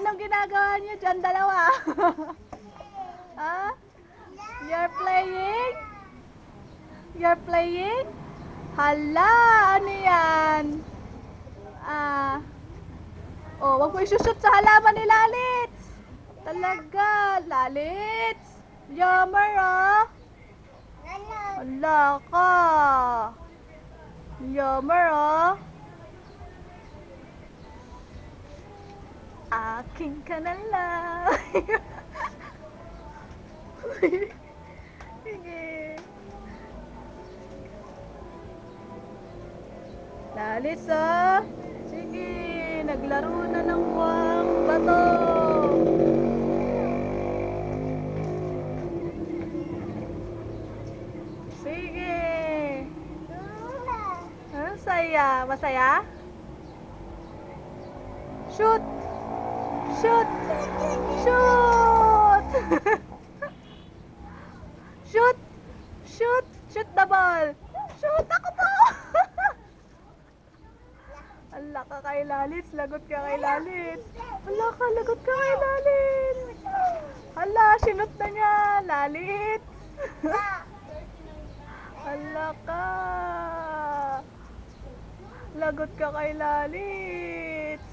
Anong ginagawa niyo dyan, dalawa? Ha? You're playing? You're playing? Hala, ano yan? Oh, wag mo isushoot sa halaman ni Lalitz. Talaga, Lalitz. Yummer, oh. Hala ka. Yummer, oh. Akin ka na lang. Sige. Lalitz, oh. Sige, naglaro na ng buwang bato. Sige. Masaya. Masaya? Shoot! Shoot! Shoot! Shoot! Shoot! Shoot the ball! Shoot! Ako po! Ala ka kay Lalitz. Lagot ka kay Lalitz. Ala ka, lagot ka kay Lalitz. Ala, sinot na niya. Lalitz. Ala ka. Lagot ka kay Lalitz.